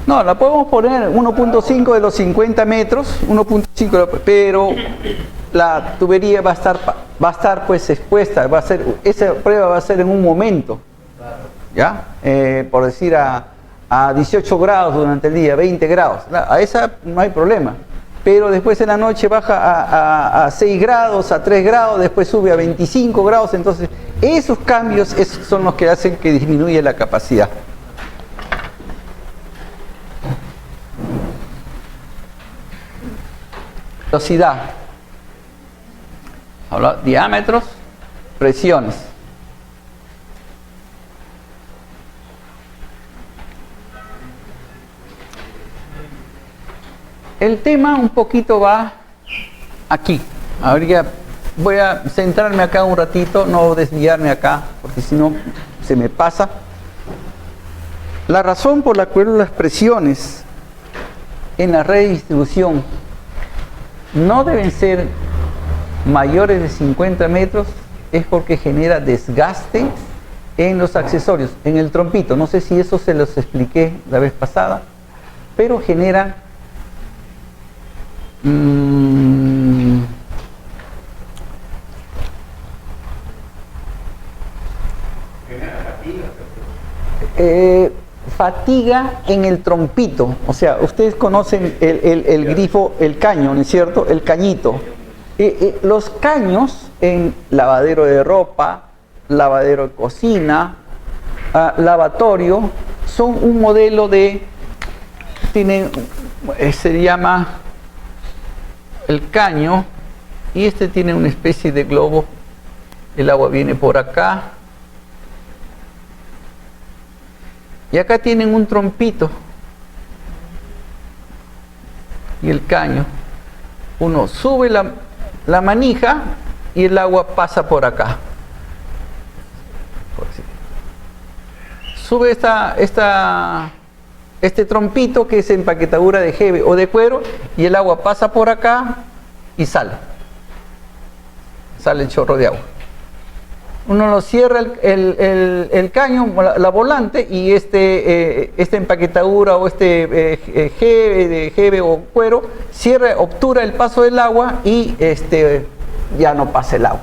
No, la podemos poner 1.5 de los 50 metros, 1.5, pero la tubería va a estar pues expuesta, esa prueba va a ser en un momento, ¿ya? Por decir a 18 grados durante el día, 20 grados, a esa no hay problema. Pero después en la noche baja a 6 grados, a 3 grados, después sube a 25 grados, entonces esos cambios son los que hacen que disminuya la capacidad. Velocidad, habla diámetros, presiones. El tema un poquito va aquí. Ahora voy a centrarme acá un ratito, no desviarme acá, porque si no se me pasa. La razón por la cual las presiones en la red de distribución no deben ser mayores de 50 metros es porque genera desgaste en los accesorios, en el trompito. No sé si eso se los expliqué la vez pasada, pero genera fatiga en el trompito. O sea, ustedes conocen el grifo, el caño, ¿no es cierto? El cañito. Los caños en lavadero de ropa, lavadero de cocina, lavatorio, son un modelo se llama el caño, y este tiene una especie de globo. El agua viene por acá. Y acá tienen un trompito y el caño. Uno sube la manija y el agua pasa por acá. Sube este trompito que es empaquetadura de jeve o de cuero y el agua pasa por acá y sale. Sale el chorro de agua. Uno lo cierra el caño, la volante, y esta empaquetadura o jeve o cuero obtura el paso del agua y ya no pasa el agua.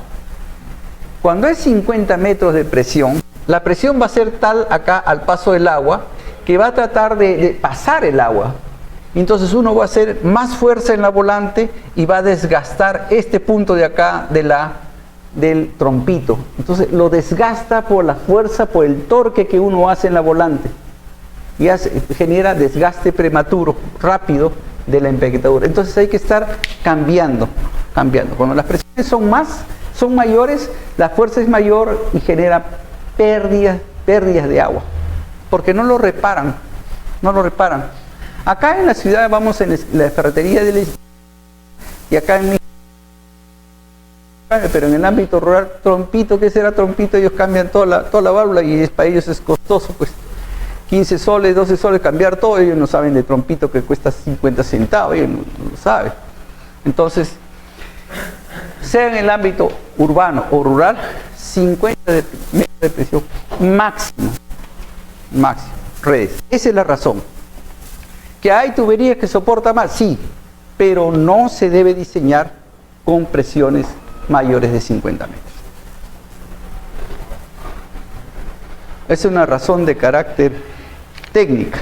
Cuando es 50 metros de presión, la presión va a ser tal acá al paso del agua que va a tratar de pasar el agua. Entonces uno va a hacer más fuerza en la volante y va a desgastar este punto de acá del trompito. Entonces lo desgasta por la fuerza, por el torque que uno hace en la volante, y genera desgaste prematuro, rápido, de la empaquetadura. Entonces hay que estar cambiando. Cuando las presiones son mayores, la fuerza es mayor y genera pérdidas de agua, porque no lo reparan. Acá en la ciudad vamos en la ferretería y acá en pero en el ámbito rural, trompito, ¿qué será trompito? Ellos cambian toda la válvula y para ellos es costoso, pues 15 soles, 12 soles cambiar todo. Ellos no saben de trompito que cuesta 50 centavos, ellos no lo saben. Entonces, sea en el ámbito urbano o rural, 50 metros de presión máximo, redes. Esa es la razón. ¿Que hay tuberías que soportan más? Sí, pero no se debe diseñar con presiones mayores de 50 metros. Es una razón de carácter técnica.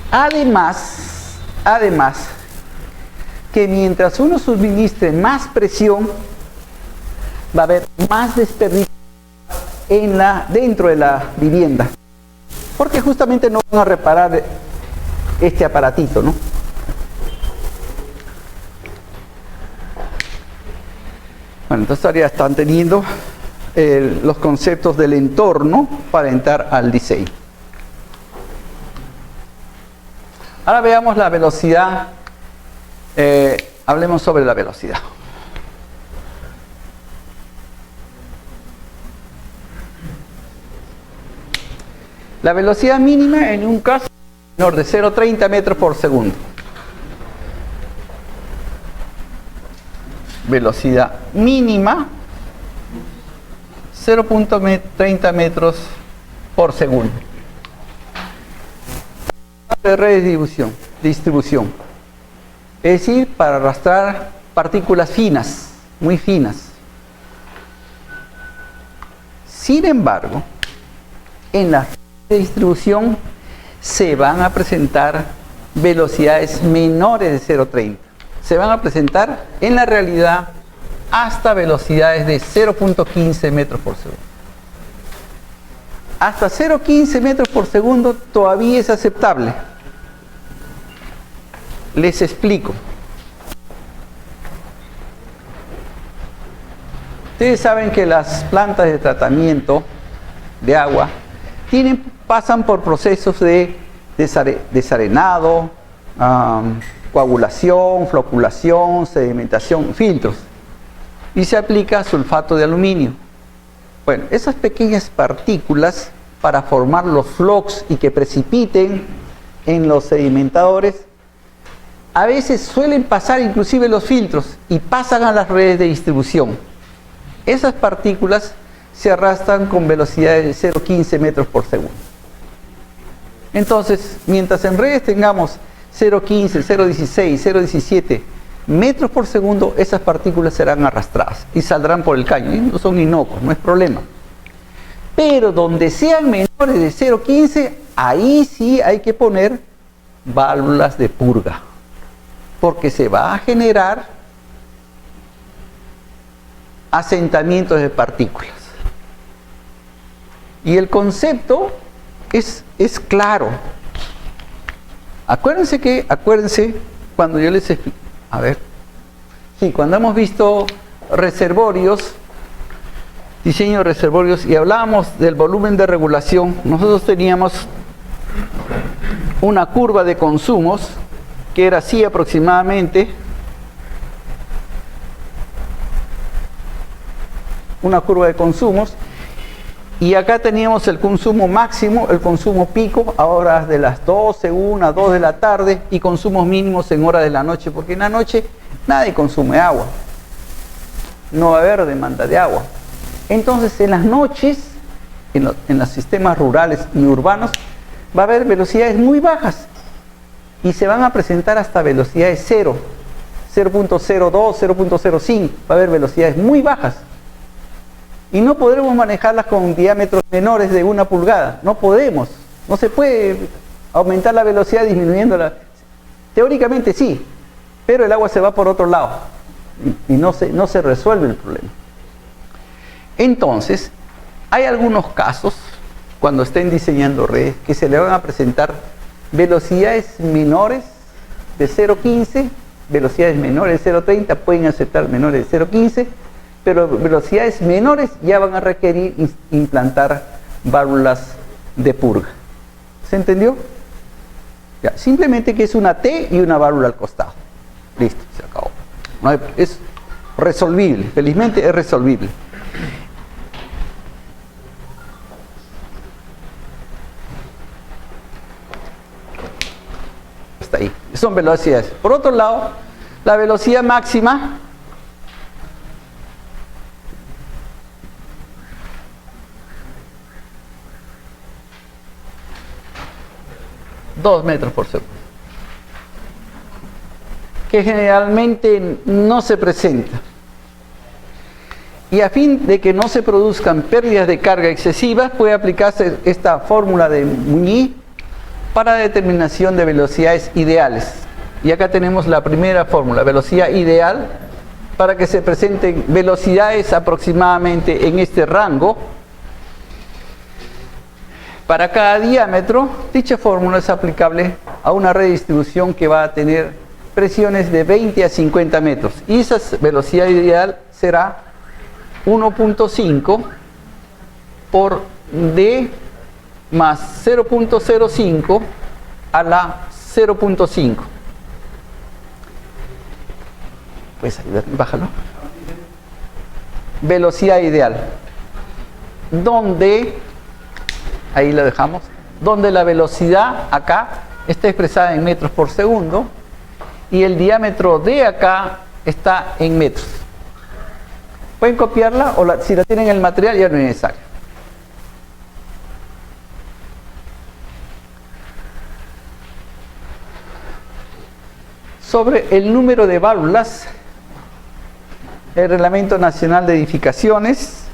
Además, que mientras uno suministre más presión, va a haber más desperdicio dentro de la vivienda, porque justamente no van a reparar este aparatito, ¿no? Bueno, entonces ahora ya están teniendo los conceptos del entorno para entrar al diseño. Ahora veamos la velocidad. Hablemos sobre la velocidad. La velocidad mínima en un caso menor de 0,30 metros por segundo. Velocidad mínima 0,30 metros por segundo. de redistribución. Es decir, para arrastrar partículas finas, muy finas. Sin embargo, en la redes de distribución se van a presentar velocidades menores de 0,30. Se van a presentar en la realidad hasta velocidades de 0,15 metros por segundo. Hasta 0,15 metros por segundo todavía es aceptable. Les explico. Ustedes saben que las plantas de tratamiento de agua pasan por procesos de desarenado, coagulación, floculación, sedimentación, filtros. Y se aplica sulfato de aluminio. Bueno, esas pequeñas partículas para formar los flocs y que precipiten en los sedimentadores, a veces suelen pasar inclusive los filtros y pasan a las redes de distribución. Esas partículas se arrastran con velocidades de 0,15 metros por segundo. Entonces, mientras en redes tengamos 0,15, 0,16, 0,17 metros por segundo, esas partículas serán arrastradas y saldrán por el caño. No son inocuos, no es problema. Pero donde sean menores de 0,15, ahí sí hay que poner válvulas de purga, porque se va a generar asentamientos de partículas. Y el concepto es claro. Acuérdense cuando yo les explico. A ver. Sí, cuando hemos visto reservorios, diseño de reservorios, y hablábamos del volumen de regulación, nosotros teníamos una curva de consumos que era así aproximadamente. Una curva de consumos, y acá teníamos el consumo máximo, el consumo pico a horas de las 12, 1, 2 de la tarde, y consumos mínimos en horas de la noche, porque en la noche nadie consume agua, no va a haber demanda de agua. Entonces en las noches, en los sistemas rurales y urbanos, va a haber velocidades muy bajas, y se van a presentar hasta velocidades 0, 0.02, 0.05, va a haber velocidades muy bajas. Y no podremos manejarlas con diámetros menores de 1 pulgada. No podemos. No se puede aumentar la velocidad disminuyéndola. Teóricamente sí, pero el agua se va por otro lado y no se resuelve el problema. Entonces, hay algunos casos, cuando estén diseñando redes, que se le van a presentar velocidades menores de 0.15, velocidades menores de 0.30, pueden aceptar menores de 0.15, pero velocidades menores ya van a requerir implantar válvulas de purga. ¿Se entendió? Ya, simplemente que es una T y una válvula al costado. Listo, se acabó. Es resolvible, felizmente es resolvible. Está ahí, son velocidades. Por otro lado, la velocidad máxima, ...2 metros por segundo, que generalmente no se presenta. Y a fin de que no se produzcan pérdidas de carga excesivas, puede aplicarse esta fórmula de Muñiz para determinación de velocidades ideales. Y acá tenemos la primera fórmula, velocidad ideal, para que se presenten velocidades aproximadamente en este rango. Para cada diámetro, dicha fórmula es aplicable a una red de distribución que va a tener presiones de 20 a 50 metros. Y esa velocidad ideal será 1.5 por D más 0.05 a la 0.5. ¿Puedes ayudarme? Bájalo. Velocidad ideal. Donde... ahí lo dejamos, donde la velocidad acá está expresada en metros por segundo y el diámetro de acá está en metros. Pueden copiarla o si la tienen en el material ya no es necesario. sobre el número de válvulas, el Reglamento Nacional de Edificaciones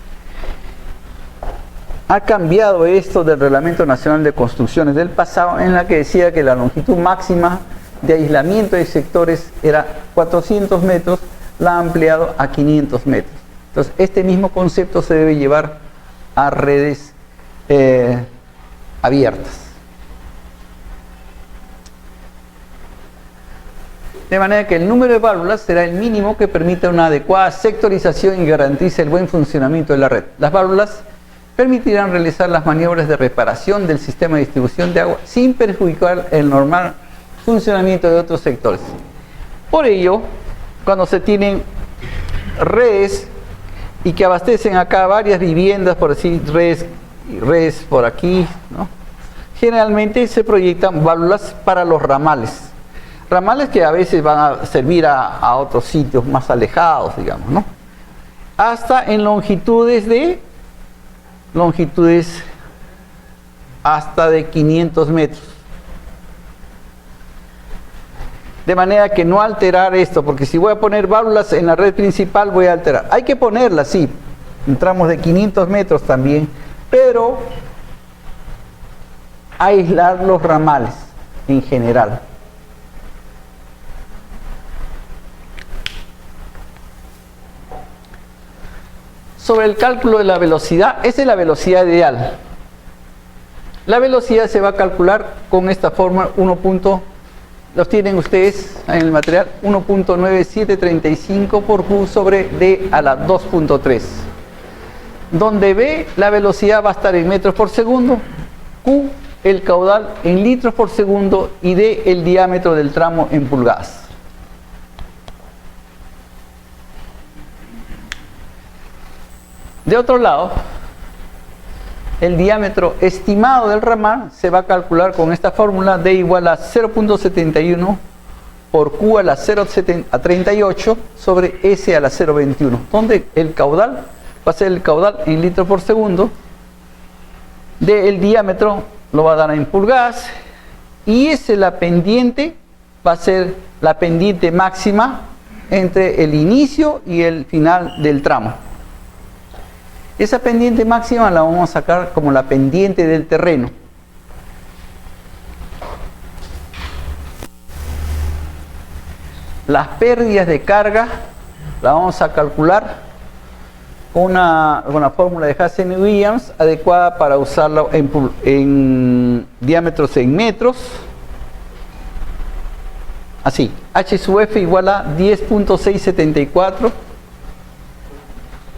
ha cambiado esto del Reglamento Nacional de Construcciones del pasado, en la que decía que la longitud máxima de aislamiento de sectores era 400 metros, la ha ampliado a 500 metros. Entonces, este mismo concepto se debe llevar a redes abiertas. De manera que el número de válvulas será el mínimo que permita una adecuada sectorización y garantice el buen funcionamiento de la red. Las válvulas permitirán realizar las maniobras de reparación del sistema de distribución de agua sin perjudicar el normal funcionamiento de otros sectores. Por ello, cuando se tienen redes y que abastecen acá varias viviendas, por decir redes por aquí, ¿no? Generalmente se proyectan válvulas para los ramales. Ramales que a veces van a servir a otros sitios más alejados, digamos, ¿no? Hasta en longitudes hasta de 500 metros. De manera que no alterar esto, porque si voy a poner válvulas en la red principal voy a alterar. Hay que ponerlas, sí, en tramos de 500 metros también, pero aislar los ramales en general. Sobre el cálculo de la velocidad, esa es la velocidad ideal. La velocidad se va a calcular con esta fórmula 1. Los tienen ustedes en el material, 1.9735 por Q sobre D a la 2.3. Donde B, la velocidad va a estar en metros por segundo, Q, el caudal en litros por segundo y D, el diámetro del tramo en pulgadas. De otro lado, el diámetro estimado del ramal se va a calcular con esta fórmula, D igual a 0.71 por Q a la 0.38 sobre S a la 0.21, donde el caudal va a ser el caudal en litros por segundo, el diámetro lo va a dar en pulgadas, y S, la pendiente, va a ser la pendiente máxima entre el inicio y el final del tramo. Esa pendiente máxima la vamos a sacar como la pendiente del terreno. Las pérdidas de carga la vamos a calcular con una fórmula de Hassen-Williams adecuada para usarla en diámetros en metros. Así, H sub F igual a 10.674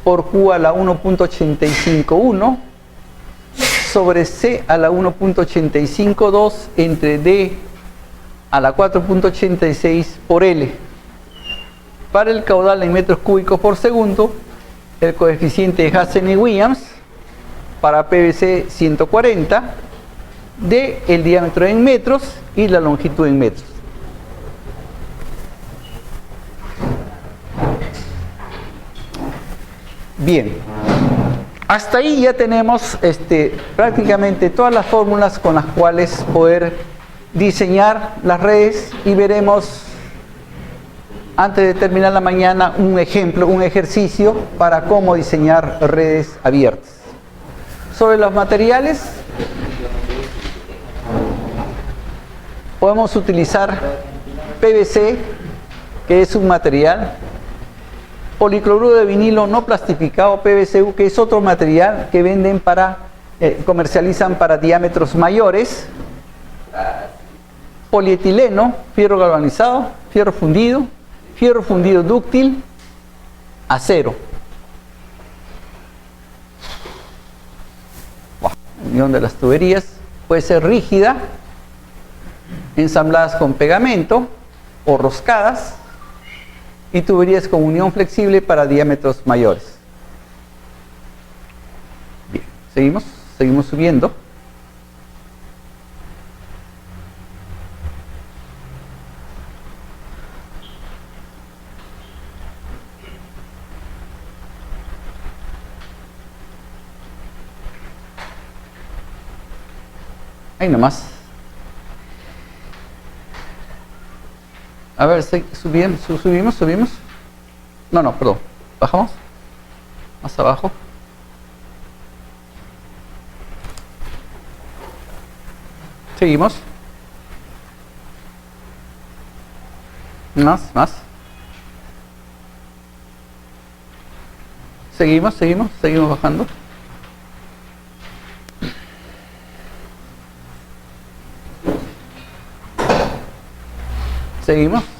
por Q a la 1.851 sobre C a la 1.852 entre D a la 4.86 por L. Para el caudal en metros cúbicos por segundo, el coeficiente de Hassen-Williams para PVC 140, D el diámetro en metros y la longitud en metros. Bien, hasta ahí ya tenemos prácticamente todas las fórmulas con las cuales poder diseñar las redes, y veremos antes de terminar la mañana un ejemplo, un ejercicio para cómo diseñar redes abiertas. Sobre los materiales, podemos utilizar PVC, que es un material, policloruro de vinilo no plastificado, PVCU, que es otro material que venden comercializan para diámetros mayores, polietileno, fierro galvanizado, fierro fundido dúctil, acero. Unión de las tuberías puede ser rígida, ensambladas con pegamento o roscadas, y tuberías con unión flexible para diámetros mayores. Bien, seguimos subiendo. Ahí nomás. A ver, subimos. No, perdón. Bajamos. Más abajo. Seguimos. Más. Seguimos bajando.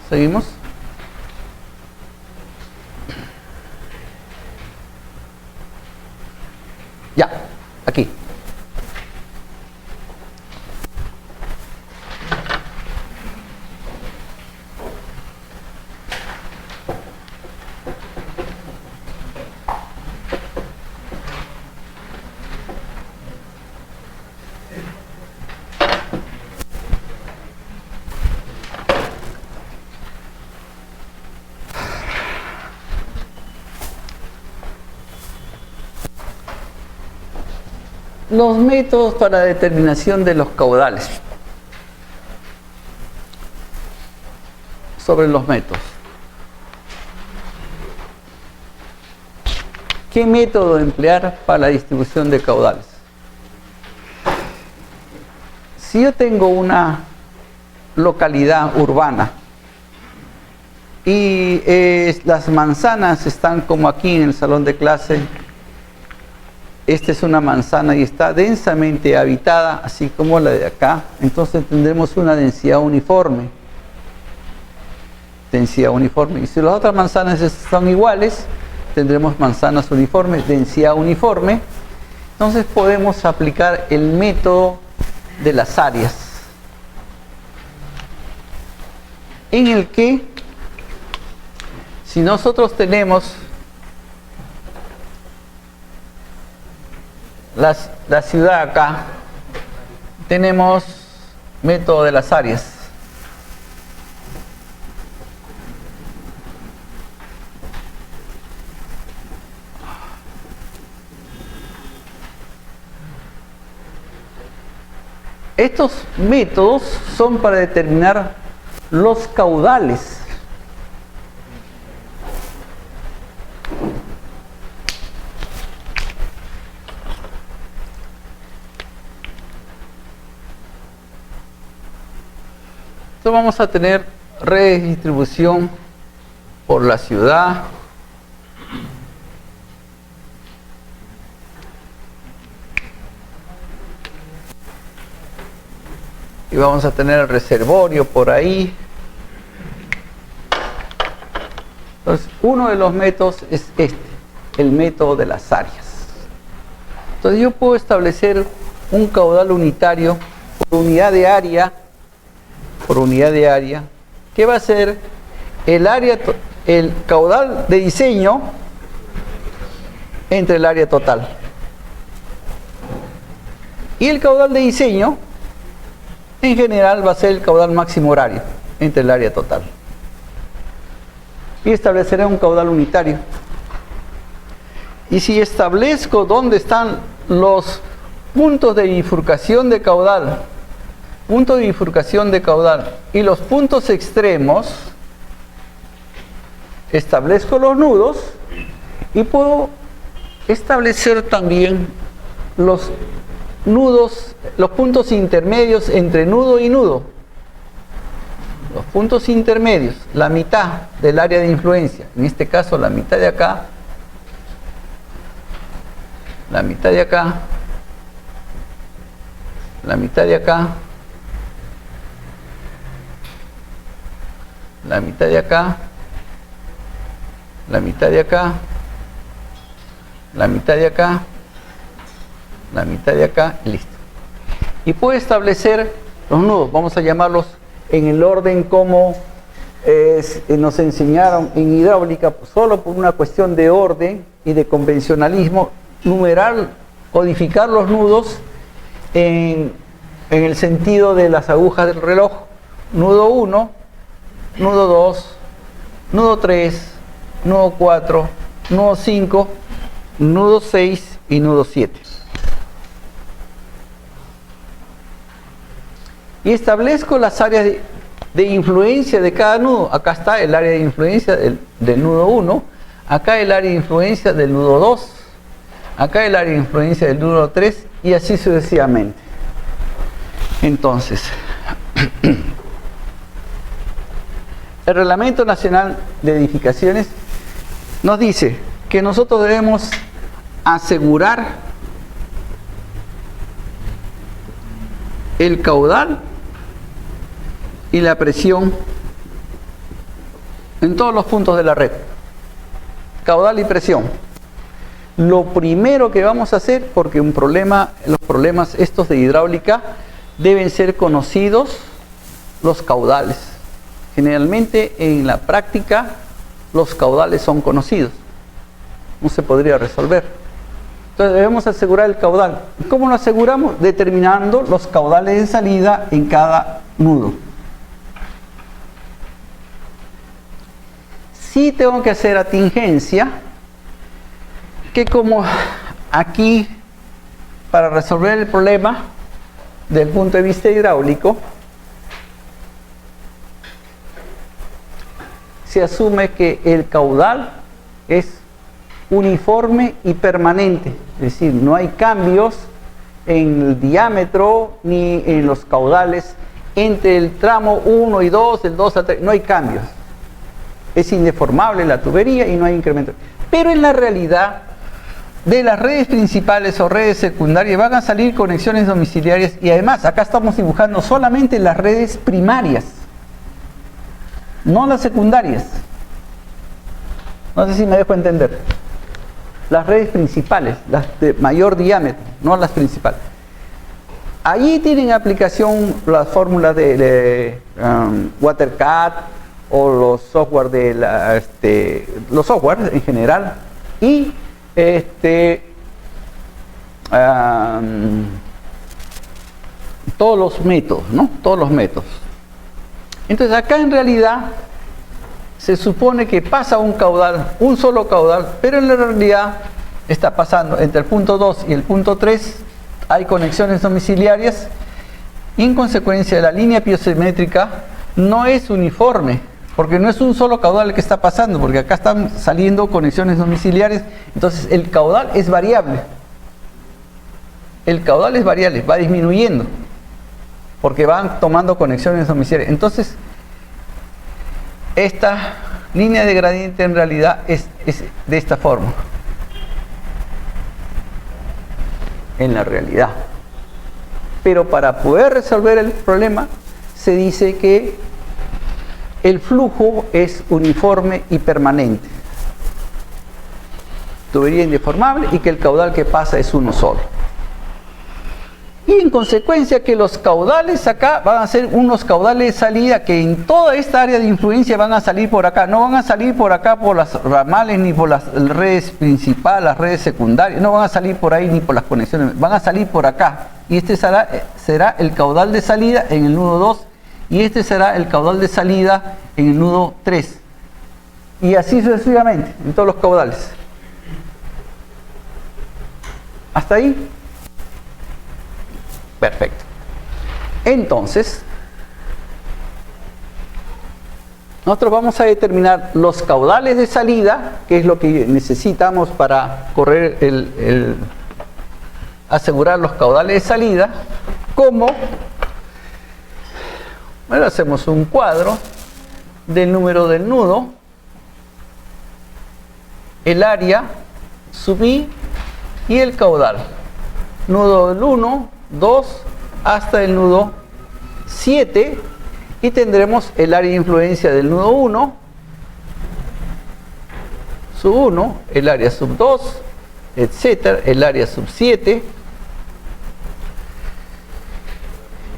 Seguimos. Ya, aquí. Los métodos para determinación de los caudales. Sobre los métodos. ¿Qué método emplear para la distribución de caudales? Si yo tengo una localidad urbana y las manzanas están como aquí en el salón de clase, esta es una manzana y está densamente habitada, así como la de acá, entonces tendremos una densidad uniforme. Y si las otras manzanas son iguales, tendremos manzanas uniformes, densidad uniforme. Entonces podemos aplicar el método de las áreas, en el que si nosotros tenemos la ciudad acá, tenemos método de las áreas. Estos métodos son para determinar los caudales. Entonces vamos a tener redes de distribución por la ciudad. Y vamos a tener el reservorio por ahí. Entonces, uno de los métodos es este, el método de las áreas. Entonces yo puedo establecer un caudal unitario por unidad de área, que va a ser el caudal de diseño entre el área total. Y el caudal de diseño en general va a ser el caudal máximo horario entre el área total. Y estableceré un caudal unitario. Y si establezco dónde están los puntos de bifurcación de caudal, y los puntos extremos, establezco los nudos y puedo establecer también los nudos, los puntos intermedios entre nudo y nudo. Los puntos intermedios, la mitad del área de influencia, en este caso la mitad de acá, la mitad de acá, la mitad de acá, la mitad de acá, la mitad de acá, la mitad de acá, la mitad de acá, y listo. Y puedo establecer los nudos, vamos a llamarlos en el orden como nos enseñaron en hidráulica, solo por una cuestión de orden y de convencionalismo, numerar, codificar los nudos en el sentido de las agujas del reloj. Nudo 1, nudo 2, nudo 3, nudo 4, nudo 5, nudo 6 y nudo 7. Y establezco las áreas de influencia de cada nudo. Acá está el área de influencia del nudo 1, acá el área de influencia del nudo 2, acá el área de influencia del nudo 3 y así sucesivamente. Entonces, el Reglamento Nacional de Edificaciones nos dice que nosotros debemos asegurar el caudal y la presión en todos los puntos de la red. Caudal y presión. Lo primero que vamos a hacer, porque los problemas estos de hidráulica deben ser conocidos los caudales. Generalmente en la práctica los caudales son conocidos. No se podría resolver. Entonces debemos asegurar el caudal. ¿Cómo lo aseguramos? Determinando los caudales de salida en cada nudo. Sí tengo que hacer atingencia, que como aquí, para resolver el problema desde el punto de vista hidráulico, se asume que el caudal es uniforme y permanente, es decir, no hay cambios en el diámetro ni en los caudales entre el tramo 1 y 2, el 2 a 3, no hay cambios. Es indeformable la tubería y no hay incremento. Pero en la realidad, de las redes principales o redes secundarias van a salir conexiones domiciliarias y además acá estamos dibujando solamente las redes primarias, no las secundarias. No sé si me dejo entender. Las redes principales, las de mayor diámetro, no las principales. Allí tienen aplicación las fórmulas de WaterCAD o los software los software en general y todos los métodos, ¿no? Todos los métodos. Entonces acá en realidad se supone que pasa un caudal, un solo caudal, pero en la realidad está pasando entre el punto 2 y el punto 3, hay conexiones domiciliarias y en consecuencia la línea piosimétrica no es uniforme, porque no es un solo caudal el que está pasando, porque acá están saliendo conexiones domiciliarias, entonces el caudal es variable. El caudal es variable, va disminuyendo, porque van tomando conexiones domiciliarias. Entonces, esta línea de gradiente en realidad es de esta forma. En la realidad. Pero para poder resolver el problema, se dice que el flujo es uniforme y permanente. Tubería indeformable y que el caudal que pasa es uno solo. Y en consecuencia que los caudales acá van a ser unos caudales de salida que en toda esta área de influencia van a salir por acá. No van a salir por acá por las ramales ni por las redes principales, las redes secundarias. No van a salir por ahí ni por las conexiones. Van a salir por acá. Y este será el caudal de salida en el nudo 2. Y este será el caudal de salida en el nudo 3. Y así sucesivamente, en todos los caudales. ¿Hasta ahí? Perfecto. Entonces, nosotros vamos a determinar los caudales de salida, que es lo que necesitamos para correr asegurar los caudales de salida, como, bueno, hacemos un cuadro del número del nudo, el área sub i y el caudal. Nudo del 1, 2 hasta el nudo 7 y tendremos el área de influencia del nudo 1, sub 1, el área sub 2, etcétera, el área sub 7.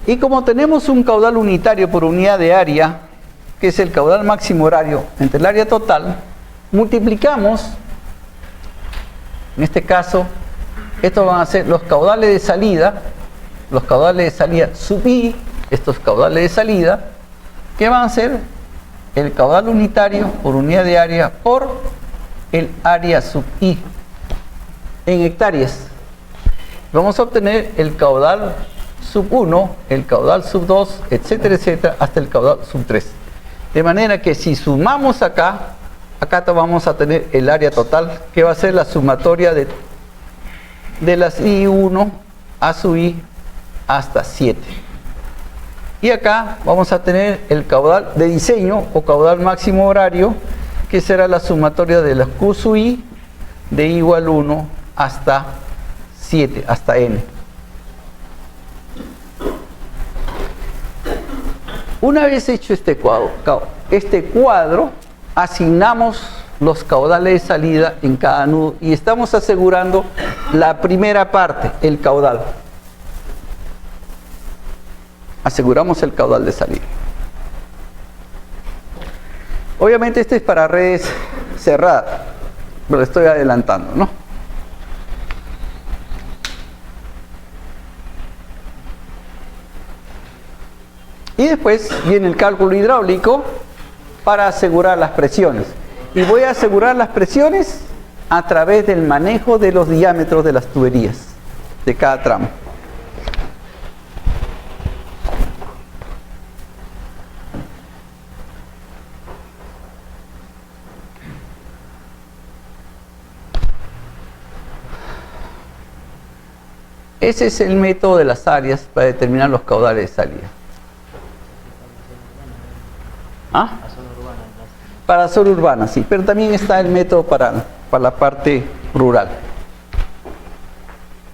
Y como tenemos un caudal unitario por unidad de área, que es el caudal máximo horario entre el área total, multiplicamos, en este caso, estos van a ser los caudales de salida sub i, estos caudales de salida, que van a ser el caudal unitario por unidad de área por el área sub i en hectáreas. Vamos a obtener el caudal sub 1, el caudal sub 2, etcétera, etcétera, hasta el caudal sub 3. De manera que si sumamos acá vamos a tener el área total, que va a ser la sumatoria de las I1 a sub I hasta 7. Y acá vamos a tener el caudal de diseño o caudal máximo horario, que será la sumatoria de las Q sub I de I igual 1 hasta 7, hasta N. Una vez hecho este cuadro, asignamos los caudales de salida en cada nudo y estamos asegurando la primera parte, el caudal. Aseguramos el caudal de salida. Obviamente este es para redes cerradas, pero lo estoy adelantando, ¿no? Y después viene el cálculo hidráulico para asegurar las presiones. Y voy a asegurar las presiones a través del manejo de los diámetros de las tuberías de cada tramo. Ese es el método de las áreas para determinar los caudales de salida. ¿Ah? Para zona urbana, sí, pero también está el método para la parte rural.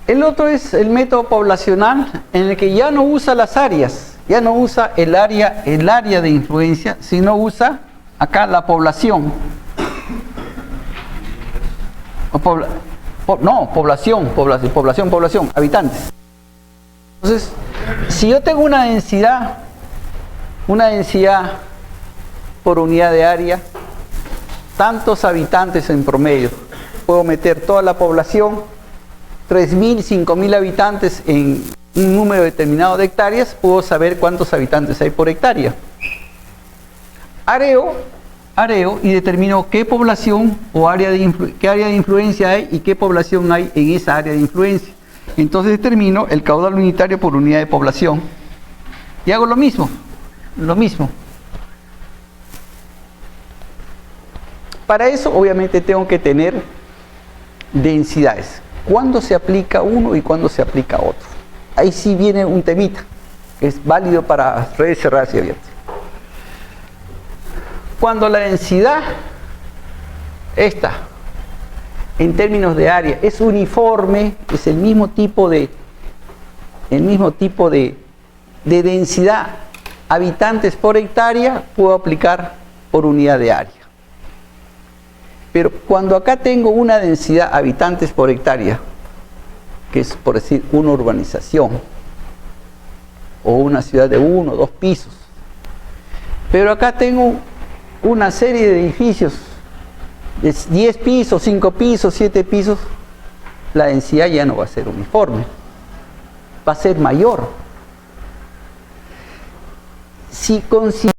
El otro es el método poblacional, en el que ya no usa las áreas, ya no usa el área de influencia, sino usa acá la población. Población, habitantes. Entonces, si yo tengo una densidad por unidad de área, tantos habitantes en promedio, puedo meter toda la población, 3.000, 5.000 habitantes en un número determinado de hectáreas, puedo saber cuántos habitantes hay por hectárea. Areo y determino qué población o qué área de influencia hay y qué población hay en esa área de influencia. Entonces determino el caudal unitario por unidad de población y hago lo mismo. Para eso obviamente tengo que tener densidades. ¿Cuándo se aplica uno y cuándo se aplica otro? Ahí sí viene un temita que es válido para redes cerradas y abiertas. Cuando la densidad en términos de área es uniforme, es el mismo tipo de densidad habitantes por hectárea, puedo aplicar por unidad de área. Pero cuando acá tengo una densidad habitantes por hectárea, que es por decir una urbanización o una ciudad de 1 o 2 pisos, pero acá tengo una serie de edificios de 10 pisos, 5 pisos, 7 pisos, la densidad ya no va a ser uniforme, va a ser mayor. Si consideramos